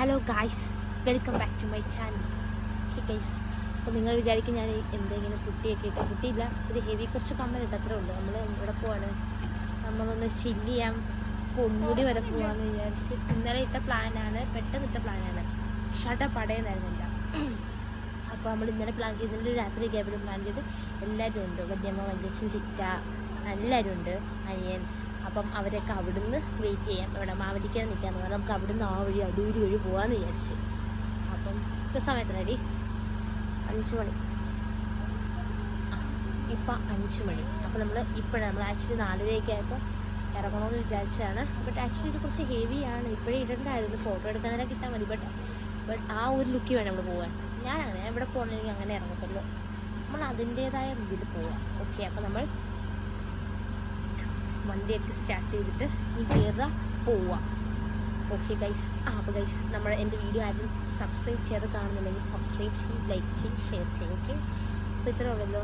Hello guys, welcome back to my channel. Okay guys, അപ്പോൾ നിങ്ങൾ വിചാരിക്കും ഞാൻ എന്തെങ്കിലും കുട്ടിയൊക്കെ ഇട്ട്, കുട്ടിയില്ല, ഒരു ഹെവി കുറച്ച് കമ്മലിട്ട് അത്രേ ഉള്ളൂ. നമ്മൾ ഇവിടെ പോവാണ്, നമ്മളൊന്ന് ചില്ല് ചെയ്യാൻ പൊന്മുടി വരെ പോകാമെന്ന് വിചാരിച്ച് ഇന്നലെ ഇട്ട പ്ലാനാണ്, പെട്ടെന്ന് ഇട്ട പ്ലാനാണ്. പടയുന്നായിരുന്നില്ല. അപ്പോൾ നമ്മൾ ഇന്നലെ പ്ലാൻ ചെയ്ത്, ഇന്നലെ രാത്രി കേബിളും പ്ലാൻ ചെയ്ത് എല്ലാവരും ഉണ്ട്. വല്യമ്മ, വല്യച്ഛൻ, ചിറ്റ എല്ലാവരും ഉണ്ട്, അനിയൻ. അപ്പം അവരൊക്കെ അവിടുന്ന് വെയിറ്റ് ചെയ്യാം, ഇവിടെ മാവലിക്കാൻ നിൽക്കാമെന്ന് പറഞ്ഞാൽ നമുക്ക് അവിടുന്ന് ആ വഴി അടൂര് വഴി പോകാമെന്ന് വിചാരിച്ച്. അപ്പം ഇപ്പോൾ സമയത്ത് റെഡി 5 മണി, ഇപ്പം 5 മണി. അപ്പോൾ നമ്മൾ ആക്ച്വലി 4:30 ആയപ്പോൾ ഇറങ്ങണമെന്ന് വിചാരിച്ചതാണ്. ബട്ട് ആക്ച്വലി ഇത് കുറച്ച് ഹെവിയാണ്, ഇപ്പോഴേ ഇടണ്ടായിരുന്നു, ഫോട്ടോ എടുക്കാനെല്ലാം കിട്ടാൻ മതി. ബട്ട് ആ ഒരു ലുക്ക് വേണം നമ്മൾ പോകാൻ. ഞാൻ ഇവിടെ പോകണമെങ്കിൽ അങ്ങനെ ഇറങ്ങത്തുള്ളൂ, നമ്മൾ അതിൻ്റേതായ ഇതിൽ പോവാം. ഓക്കെ, അപ്പോൾ നമ്മൾ വണ്ടിയൊക്കെ സ്റ്റാർട്ട് ചെയ്തിട്ട് ഈ കയറുക, പോവാം. Okay guys. അപ്പോൾ ഗൈസ്, എൻ്റെ വീഡിയോ ആരും സബ്സ്ക്രൈബ് ചെയ്ത് കാണുന്നുണ്ടെങ്കിൽ സബ്സ്ക്രൈബ് ചെയ്യും, ലൈക്ക് ചെയ്യും, ഷെയർ ചെയ്യും. ഓക്കെ, അപ്പോൾ ഇത്ര ഉള്ളല്ലോ.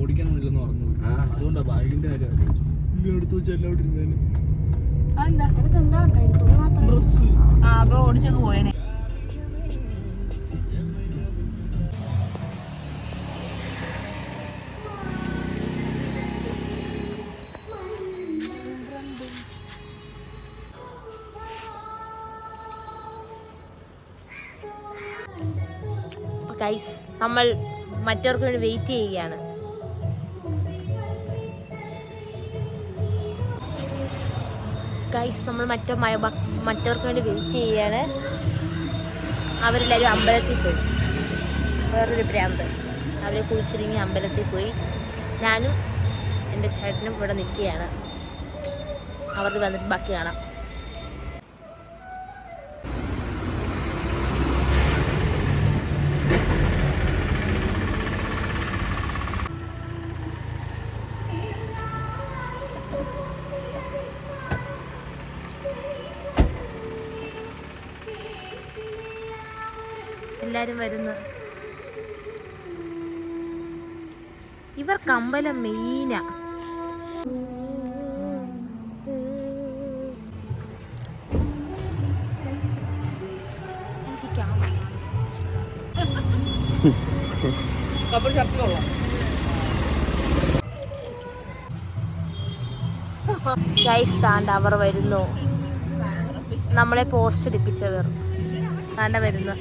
ഓടിക്കാനൊന്നുമില്ലെന്ന് പറഞ്ഞു, അതുകൊണ്ടാ ബാഗിന്റെ കാര്യം എടുത്തു വെച്ച് എല്ലാവരും ഓടിച്ചൊക്കെ പോയേനെ. ഗൈസ്, നമ്മൾ മറ്റവർക്ക് വേണ്ടി വെയിറ്റ് ചെയ്യുകയാണ്. ഗൈസ്, നമ്മൾ മറ്റവർക്ക് വേണ്ടി വെയിറ്റ് ചെയ്യുകയാണ്. അവരെല്ലാവരും അമ്പലത്തിൽ പോയി, വേറൊരു ഭ്രാന്ത്. അവരെ കുളിച്ചിറങ്ങി അമ്പലത്തിൽ പോയി. ഞാനും എൻ്റെ ചേട്ടനും ഇവിടെ നിൽക്കുകയാണ്. അവർ വന്നിട്ട് ബാക്കി കാണാം. എല്ലാരും വരുന്നു. ഇവർക്ക് അമ്പലം മെയിനാ. അവർ വരുന്നു, നമ്മളെ പോസ്റ്റ് ഇടിപ്പിച്ചവർ താണ്ട വരുന്നു.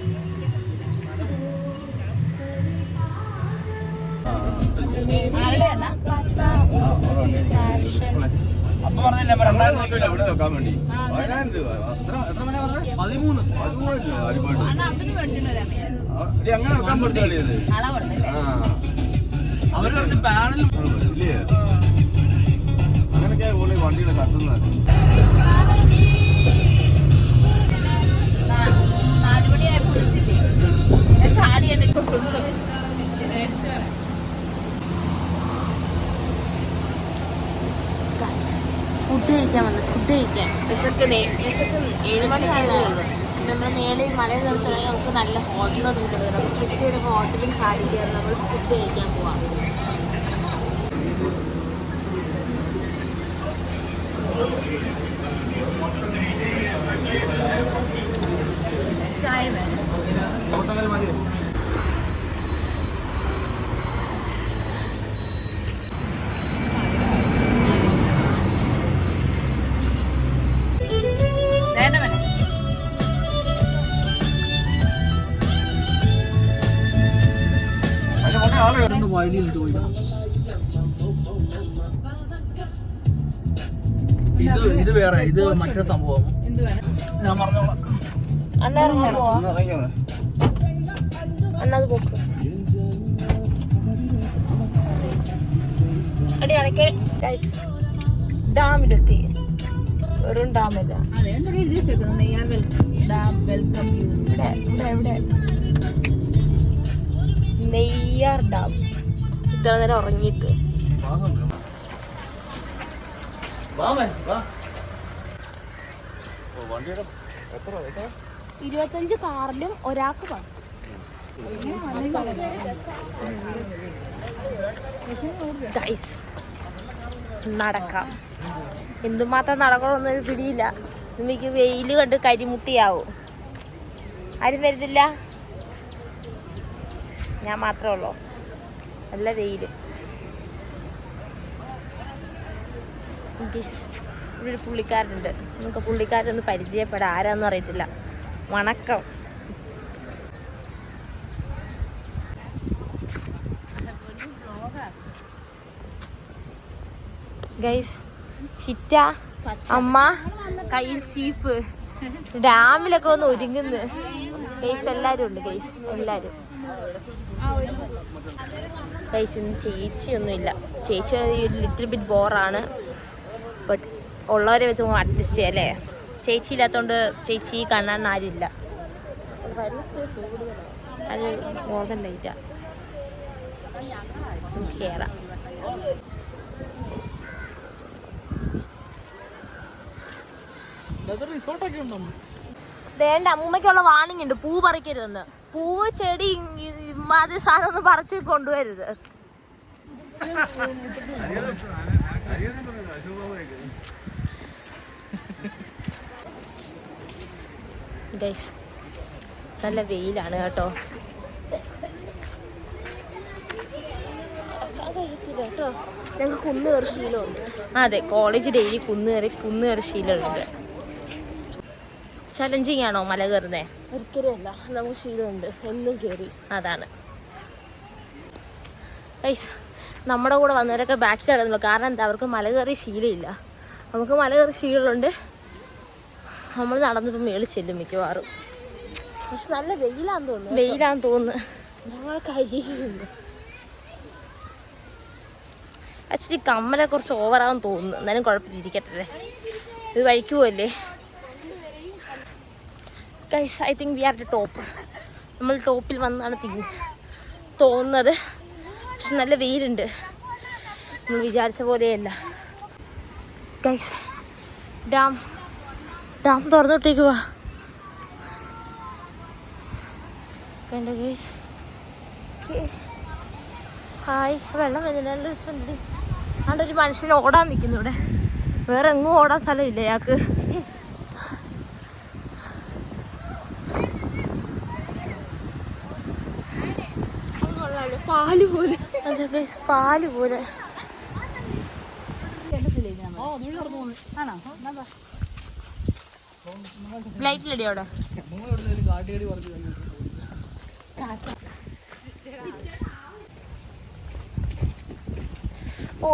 അപ്പൊ പറഞ്ഞില്ല 2000 ഇവിടെ വെക്കാൻ വേണ്ടി 1000 രൂപ. അങ്ങനെ വെക്കാൻ പറ്റില്ലേ? അവര് പറഞ്ഞ പാനൽ ഇല്ലേ, അങ്ങനൊക്കെയാ പോലെ വണ്ടികളെ കത്തുന്നത്. ഫുഡ് കഴിക്കാൻ വന്നു, ഫുഡ് കഴിക്കാൻ. വിശക്ക് 7 മണിയായതുള്ളൂ. നമ്മൾ മേളിൽ മല കയറി തുടങ്ങി നമുക്ക് നല്ല ഹോട്ടലൊന്നും കിട്ടുന്നത്. നമുക്ക് കിട്ടിയ ഒരു ഹോട്ടലും ചാടി കയറി നമ്മൾ ഫുഡ് കഴിക്കാൻ പോവാം. ചായ വേണം. ഇത് വേറെ, ഇത് മറ്റേ സംഭവം. ഞാൻ പറഞ്ഞോളാം. അണ്ണത് പോക്ക് അടി അടയ്ക്ക. ഡാമിലെത്തി, വെറും ഡാമില്ല. ഇവിടെ നെയ്യാർ ഡാം. ഇത്ര നേരം ഉറങ്ങിയിട്ട് 25 കാറിലും ഒരാൾക്ക് പോകാം. ഗൈസ് നടക്കാം. എന്തുമാത്രം നടക്കണമെന്നൊരു പിടിയില്ല. നമുക്ക് വെയിൽ കണ്ട് കരിമുട്ടിയാവും. ആരും വരുന്നില്ല, ഞാൻ മാത്രമേ ഉള്ളൂ. നല്ല വെയിൽ. ഇവിടെ ഒരു പുള്ളിക്കാരുണ്ട്. നമുക്ക് പുള്ളിക്കാരൊന്ന് പരിചയപ്പെടാം. ആരാന്നും അറിയത്തില്ല. വണക്കം. ഗൈസ് ചിറ്റ, അമ്മ, കയ്യിൽ ചീപ്പ്, ഡാമിലൊക്കെ ഒന്ന് ഒരുങ്ങുന്നു. ഗൈസ് എല്ലാരും ഉണ്ട്. ഗൈസ് എല്ലാരും. ഗൈസ് ഇന്ന് ചേച്ചിയൊന്നുമില്ല. ചേച്ചി ലിറ്റിൽ ബിറ്റ് ബോറാണ്. ബട്ട് ഉള്ളവരെ വെച്ച് അഡ്ജസ്റ്റ് ചെയ്യാം അല്ലേ. ചേച്ചി ഇല്ലാത്തതുകൊണ്ട് ചേച്ചി കാണാൻ ആരുമില്ല. അത് ഓർഗൻ ലൈറ്റാ. കയറാം. വേണ്ട, അമ്മൂമ്മയ്ക്കുള്ള വാണിംഗ് ഉണ്ട്. പൂ പറിക്കരുതെന്ന്. പൂവ്, ചെടി, മാതിരി സാധനം ഒന്നും പറിച്ച് കൊണ്ടുവരരുത്. ഗൈസ് നല്ല വെയിലാണ് കേട്ടോ. ഞങ്ങൾക്ക് കുന്ന് കയറി ശീലമുണ്ട്. അതെ, കോളേജ് ഡെയിലി കുന്ന് കയറി ശീലമുണ്ട്. ചലഞ്ചിങ് ആണോ മല കയറുന്നേ? ഒരിക്കലും അല്ല, നമുക്ക് ശീലമുണ്ട്. എന്നും കയറി. അതാണ് ഗൈസ്. നമ്മുടെ കൂടെ വന്നവരൊക്കെ ബാക്കി കിടന്നുള്ളൂ. കാരണം എന്താ, അവർക്ക് മല കയറി ശീലമില്ല. നമുക്ക് മല കയറി ശീലമുണ്ട്. നമ്മൾ നടന്നിപ്പോൾ മേളിൽ ചെല്ലും മിക്കവാറും. പക്ഷെ നല്ല വെയിലാന്ന് തോന്നുന്നു. ഞങ്ങൾ കരിയുന്നു. ആക്ച്വലി കമ്മലെ കുറച്ച് ഓവറാകും തോന്നുന്നു. എന്നാലും കുഴപ്പമിരിക്കട്ടെ, ഇത് വഴിക്ക് പോവല്ലേ. Guys I think we are the top. നമ്മൾ ടോപ്പിൽ വന്നാണ് തോന്നുന്നത്. പക്ഷെ നല്ല വെയിലുണ്ട്. നമ്മൾ വിചാരിച്ച പോലെയല്ല. ഗൈസ് ഡാം തുറന്നിട്ടേക്കുവാ. കണ്ടോ ഗൈസ്? ഹായ്. വെള്ളം വരുന്നില്ല. നല്ല രസമുണ്ട്. അവിടെ ഒരു മനുഷ്യൻ ഓടാൻ നിൽക്കുന്നു. ഇവിടെ വേറെ എങ്ങും ഓടാൻ സ്ഥലമില്ല അയാൾക്ക്. പാല് പോലെ. അതെ ഗൈസ്, പാല് പോലെ. ലൈറ്റിലടി അവിടെ. ഓ,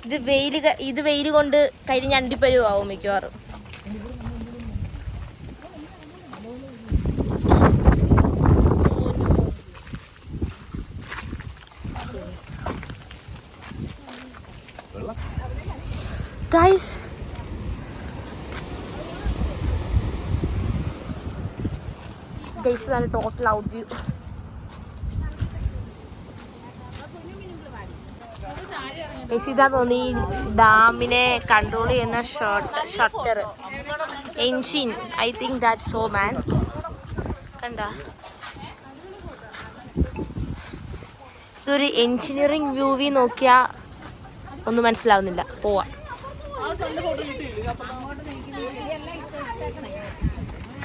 ഇത് വെയിൽ കൊണ്ട് കരി ഞണ്ടിപ്പരുവാവും മിക്കവാറും. ഗൈസ് ഇതാണ് ടോട്ടൽ ഔട്ട് വ്യൂ. ഇതാ തോന്നി ഈ ഡാമിനെ കൺട്രോൾ ചെയ്യുന്ന shutter engine. I think that so man. കണ്ട, ഇതൊരു എൻജിനീയറിംഗ് വ്യൂവിൽ നോക്കിയാൽ ഒന്നും മനസ്സിലാവുന്നില്ല. പോവാം.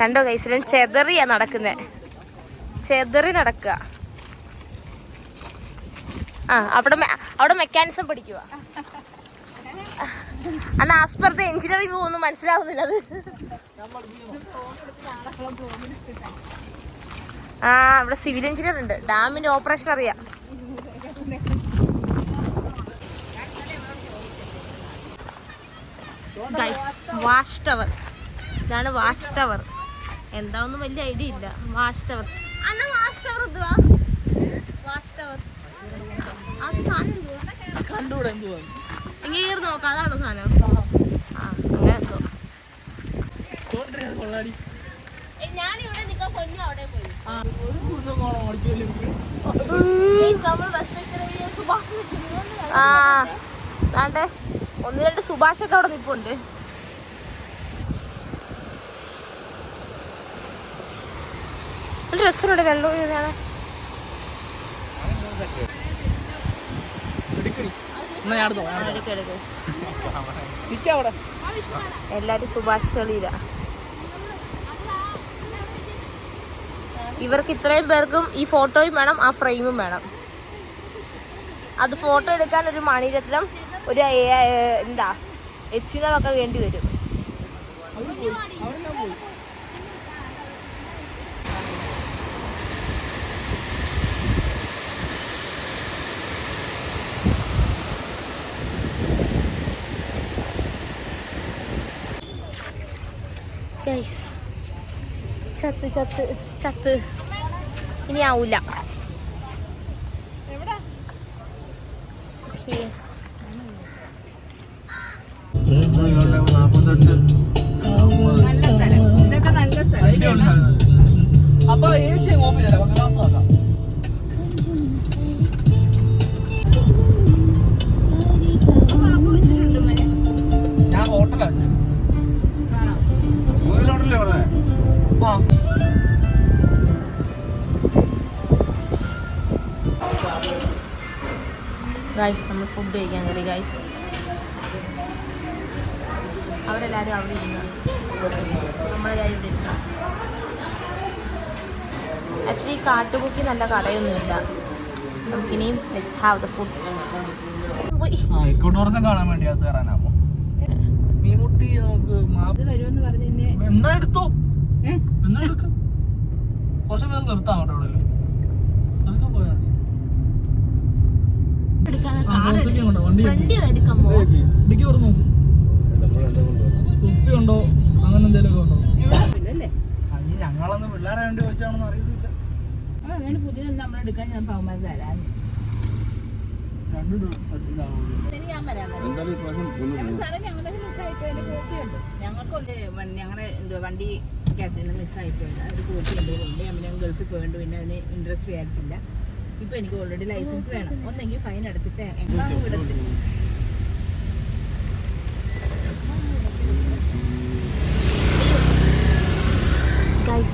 കണ്ടോ ഗൈസ്, ചെതറിയാ നടക്കുന്നേ. ചെതറി നടക്കുക. അവിടെ മെക്കാനിസം പഠിക്കുക. അന്ന് ആസ്പെർത്തെ എഞ്ചിനീയറിംഗ് ഒന്നും മനസ്സിലാവുന്നില്ല. അത് ഇവിടെ സിവിൽ എഞ്ചിനീയർ ഉണ്ട്. ഡാമിന്റെ ഓപ്പറേഷൻ അറിയാം. Watch tower. ഇതാണ് വാച്ച് ടവർ. എന്താന്നും വലിയ ഐഡിയ ഇല്ല. Watch tower. അന്ന വാച്ച് ടവർ എന്തുവാ? വാച്ച് ടവർ അത് സാധനം കണ്ടുകൂടെ? എന്തുവാ ഇങ്ങനെ നോക്കാം. അതാണോ സാധനം? ഞാനിവിടെ നിൽക്കാൻ പൊന്നു അവിടെ പോയി. ഒന്ന് രണ്ട് സുഭാഷൊക്കെ അവിടെ നിൽപ്പുണ്ട്. ഡ്രസ്സിലൂടെ വെള്ളം ഇതാണ്. എല്ലാരും സുഭാഷ് കളിയില. ഇവർക്ക് ഇത്രയും പേർക്കും ഈ ഫോട്ടോയും വേണം, ആ ഫ്രെയിമും വേണം. അത് ഫോട്ടോ എടുക്കാൻ ഒരു മണിരത്നം, ഒരു എന്താ എച്ചിനൊക്കെ വേണ്ടി വരും. ചത്ത് ചത്ത് ചത്ത് ഇനി ആവൂല. അപ്പൊ ഏഷ്യ ഓപ്പൺ ക്ലാസ് ഞാൻ ഹോട്ടലാണ് ഗൈസ് നമ്മൾ ഫുഡ് കഴിക്കാൻ കയറി ഗൈസ്. അവരെല്ലാവരും അവിടെ ഇരുന്നു, നമ്മളെല്ലാവരും ഇവിടെ ഇരുന്നു. ആക്ച്വലി കാട്ടുകുക്കി നല്ല കടയൊന്നുമില്ല. നമുക്കിനിയും let's have the food. Eco tourism കാണാൻ വേണ്ടി അത് കയറാനാമോ മീൻമുട്ടി നമുക്ക് വരുമെന്ന് പറഞ്ഞു. എന്നാ എടുത്തോ, എന്നാ എടുക്കും. കുറച്ച് നേരം നിർത്താം കേട്ടോ അവിടെ. അതൊക്കെ പോയാൽ മതി. വണ്ടിക്ക് പറഞ്ഞു കുപ്പിയുണ്ടോ അങ്ങനെ എന്തെങ്കിലും ഉണ്ടോ? ഞങ്ങളൊന്ന് പിള്ളേരെ വേണ്ടി വെച്ചാണെന്ന് അറിയത്തില്ല. പുതിയ നമ്മളെടുക്കാൻ ഞാൻ പൗമാർ തരാം. ഞങ്ങളുടെ വണ്ടിക്കകത്ത് നിന്ന് മിസ്സായിട്ടുണ്ട്. ഒരു കോപ്പി ഉണ്ട്. ഞാൻ ഗൾഫിൽ പോയിട്ട് പിന്നെ അതിന് ഇൻട്രസ്റ്റ് വിചാരിച്ചില്ല. ഇപ്പൊ എനിക്ക് ഓൾറെഡി ലൈസൻസ് വേണം. ഒന്നെങ്കിൽ ഫൈൻ അടച്ചിട്ട് വിടത്തില്ല.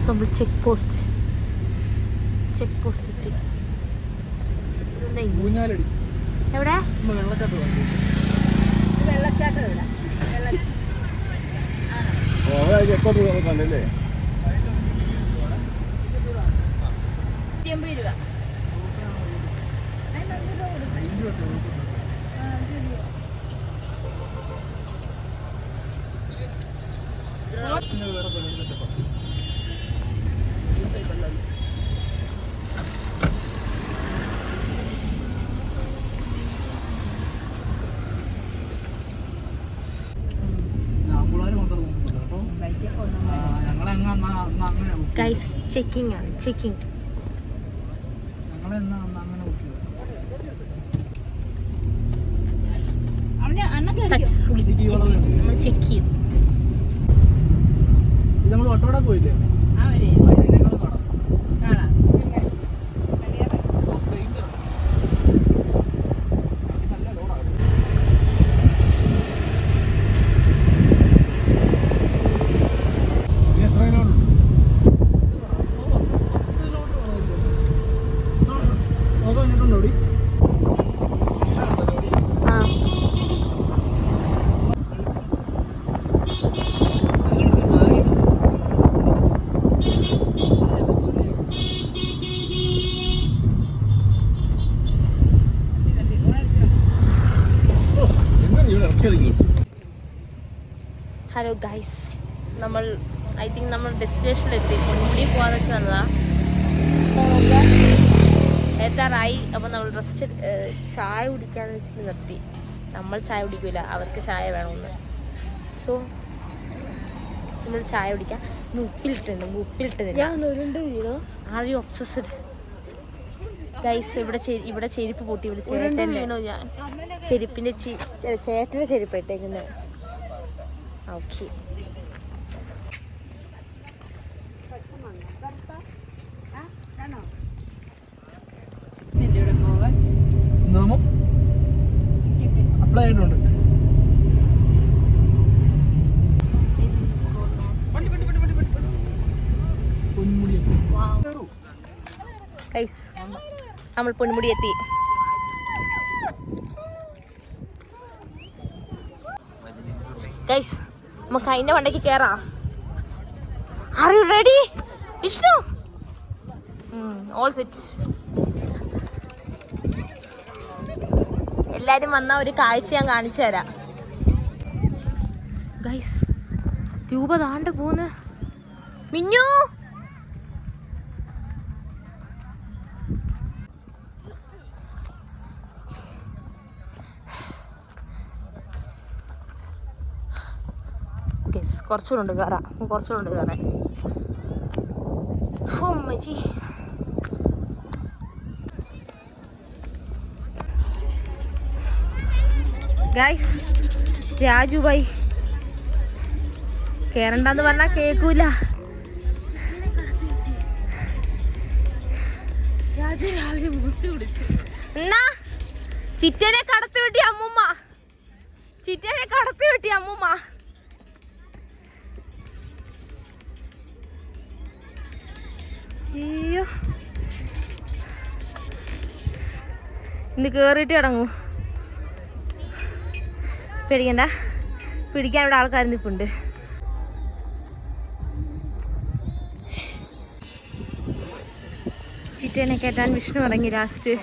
നമ്മൾ ചെക്ക് പോസ്റ്റ് എത്തി. എവിടെ വെള്ളച്ചാട്ടം എവിടെ? കണ്ടില്ലേ 80 രൂപ. ഗൈസ് ചെക്കിംഗ് ആണ്, ചെക്കിംഗ്. സക്സസ്ഫുള്ളി നമ്മൾ ചെക്ക് ചെയ്തു. നമ്മൾ വട്ടവട പോയില്ലേ? ഹലോ ഗൈസ്, നമ്മൾ നമ്മൾ ഡെസ്റ്റിനേഷനിലെത്തി. പൊന്മുടി പോകാന്ന് വെച്ച് വന്നതാ. എത്താറായി. അപ്പോൾ നമ്മൾ ചായ കുടിക്കാന്ന് വെച്ചിട്ട് നിർത്തി. നമ്മൾ ചായ കുടിക്കില്ല, അവർക്ക് ചായ വേണമെന്ന്. സോ നമ്മൾ ചായ കുടിക്കാം. ഉപ്പിലിട്ടില്ല. Are you obsessed guys? ഇവിടെ ചെരുപ്പ് പൊട്ടി. ഇവിടെ ചെരുപ്പിൻ്റെ ചേട്ടൻ്റെ ചെരുപ്പ് ഇട്ടേക്കുന്നത്. ഓക്കെ, അപ്ലൈ ആയിട്ടുണ്ട്. പൊന്മുടി ഗൈസ് നമ്മൾ പൊന്മുടി എത്തി. ഗൈസ് നമുക്ക് അതിന്റെ വണ്ടയ്ക്ക് കേറാം. Are you ready Vishnu? All set. എല്ലാരും വന്ന ഒരു കാഴ്ച ഞാൻ കാണിച്ചു തരാം. ഗൈസ് രൂപ താണ്ട് പോന്ന്. മിന്നു കുറച്ചുകൂടെ കയറാം. കുറച്ചുകൂടെ കയറാൻ. മച്ചി ഗൈസ് രാജു ഭായി കേറണ്ടെന്ന് പറഞ്ഞാ കേക്കൂല. രാജു രാവിലെ ബൂസ്റ്റ് കുടിച്ചു. എന്നാ ചിറ്റനെ കടത്തി വെട്ടി അമ്മൂമ്മ. ചിറ്റനെ കടത്തി വെട്ടി അമ്മൂമ്മ. അയ്യോ ഇന്ന് കേറിയിട്ട് കിടങ്ങൂ. പേടിക്കണ്ട, പിടിക്കാൻ ഇവിടെ ആൾക്കാർ നിൽപ്പുണ്ട്. ചിറ്റേനെ കേട്ടാൻ വിഷ്ണു ഇറങ്ങി ലാസ്റ്റ്.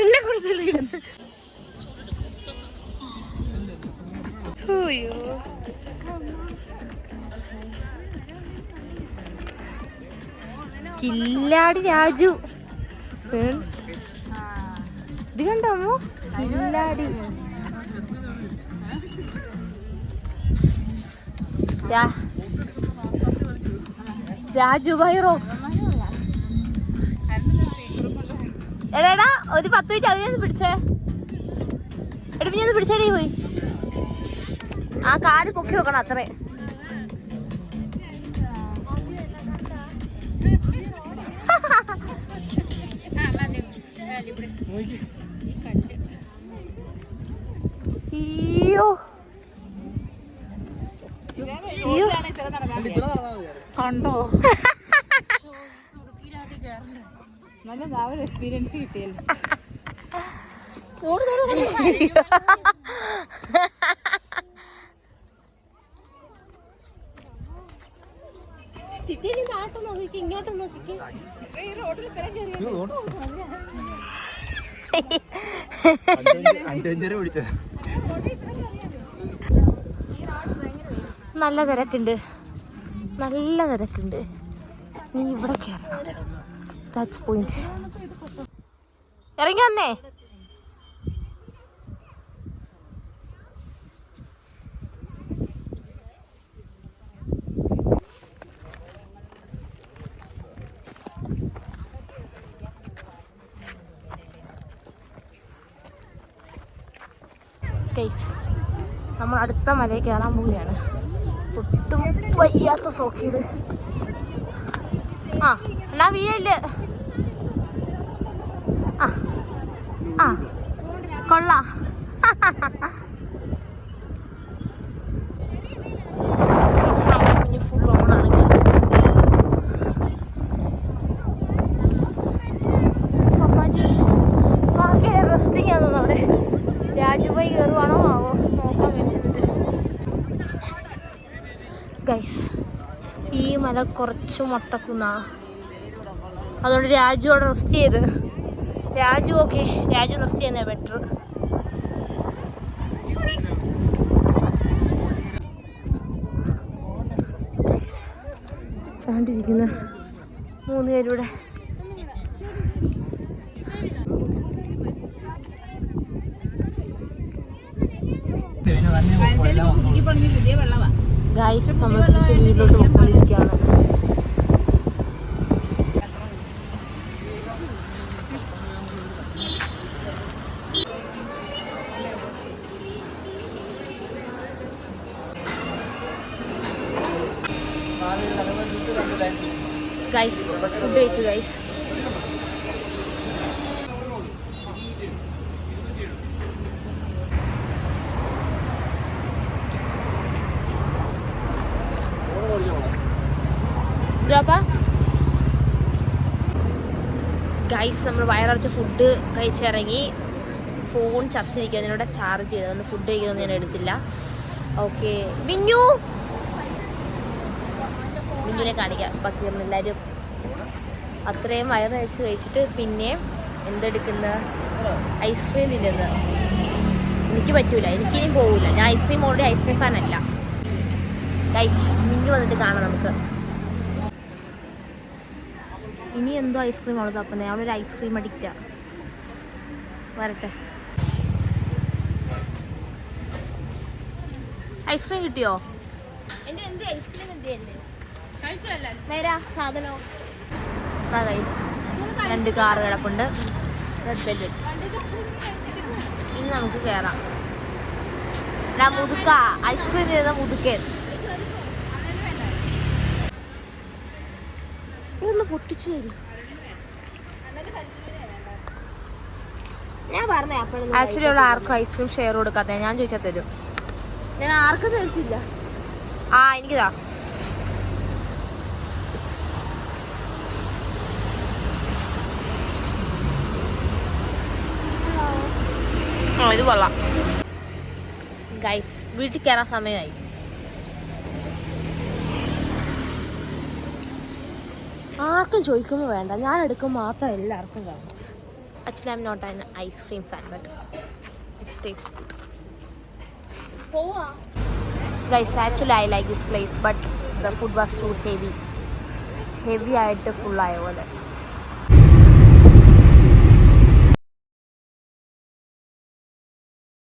എന്നെ കൊടുത്തല്ല ഇടുന്നു. അയ്യോ കില്ലാടി രാജു. ഇത് കണ്ടോ കില്ലാടി രാജു ഭൈറോ. എടാ ഒരു 10 മിനിറ്റ് അതിനെ പിടിച്ചേ. എടുപ്പിഞ്ഞൊന്ന് പിടിച്ചേ പോയി. ആ കാല് പൊക്കി വെക്കണം അത്രേ. അയ്യോ കണ്ടോ നല്ല എക്സ്പീരിയൻസ് കിട്ടിയല്ലോ. ചിറ്റി നാട്ടം നോക്കിക്ക്, ഇങ്ങോട്ടും നോക്കിക്ക്. നല്ല തിരക്കുണ്ട്, നല്ല തിരക്കുണ്ട്. നീ ഇവിടെ കയറണം. Touch point. ഇറങ്ങി വന്നേ. നമ്മൾ അടുത്ത മലയിൽ കയറാൻ പോവുകയാണ്. ഒട്ടും വയ്യാത്ത സോക്കീട്. ആ എന്നാ വീഴല്. ആ ആ കൊള്ളാം. ഫുൾ ഓണാണ് പപ്പാജി. ഭയങ്കര റെസ്റ്റിംഗ് ആണെന്ന് അവിടെ. രാജുഭായി കയറുവാണോ ആവോ നോക്കാൻ വെച്ചിട്ട്. ഗൈസ് ഈ മല കുറച്ച് മൊട്ടക്കുന്നാ. അതുകൊണ്ട് രാജു അവിടെ റെസ്റ്റ് ചെയ്ത്. രാജു ഓക്കെ, രാജു റെസ്റ്റ് ചെയ്യുന്ന ബെറ്റർ. കണ്ടിരിക്കുന്ന 3 പേരൂടെ. ഗൈസ് നമ്മൾ തിരിച്ച് വീട്ടിലോട്ട് പോയിക്കൊണ്ടിരിക്കുകയാണ്. ഗൈസ് ഫുഡ് കഴിച്ചു ഗൈസ്. Apa? ഗൈസ് നമ്മൾ വയറടച്ച ഫുഡ് കഴിച്ചിറങ്ങി. ഫോൺ ചത്തിരിക്കുക, അതിനോട് ചാർജ് ചെയ്ത് അതുകൊണ്ട് ഫുഡ് കഴിക്കുന്നൊന്നും ഞാൻ എടുത്തില്ല. ഓക്കെ, മിന്നുവിനെ കാണിക്കാം. ബാക്കി നമ്മളെല്ലാവരും അത്രയും വയറഴിച്ച് കഴിച്ചിട്ട് പിന്നെ എന്തെടുക്കുന്ന ഐസ്ക്രീം ഇല്ലെന്ന് എനിക്ക് പറ്റൂല, എനിക്കിനിയും പോകില്ല. ഞാൻ ഓൾറെഡി ഐസ്ക്രീം ഫാൻ അല്ല. ഗൈസ് മിന്നു വന്നിട്ട് കാണാം നമുക്ക്. ഇനി എന്തോ ഐസ്ക്രീം ആണ് തപ്പുന്നത്. അവളൊരു ഐസ്ക്രീം അഡിക്റ്റാ. വരട്ടെ. ഐസ്ക്രീം കിട്ടിയോ? എൻ്റെ എന്ത് ഐസ്ക്രീം എന്ത് വരാ സാധനോ? രണ്ട് കാറ് കിടപ്പുണ്ട്. Red velvet. ഇനി നമുക്ക് കയറാം. മുതുക്ക ഐസ്ക്രീം ചെയ്ത മുതുക്കേ ഒന്ന് പൊട്ടിച്ചു തരും. ഞാൻ പറഞ്ഞേ ആക്ച്വലി ഉള്ള ആർക്കും ഐസ്ക്രീം ഷെയർ കൊടുക്കാത്ത. ഞാൻ ചോദിച്ചാൽ തരും. ഞാൻ ആർക്കും തരത്തില്ല. ആ എനിക്കിതാ. ഇത് കൊള്ളാം. ഗൈസ് വീട്ടിൽ കയറാൻ സമയമായി. ആർക്കും ചോദിക്കുമ്പോൾ വേണ്ട, ഞാൻ എടുക്കുമ്പോൾ മാത്രം എല്ലാവർക്കും കാണും. Actually, I'm not an ice cream fan, but it tastes good. Guys, actually I like this place, but the food was too heavy. Heavy ആയിട്ട് ഫുൾ ആയ പോലെ.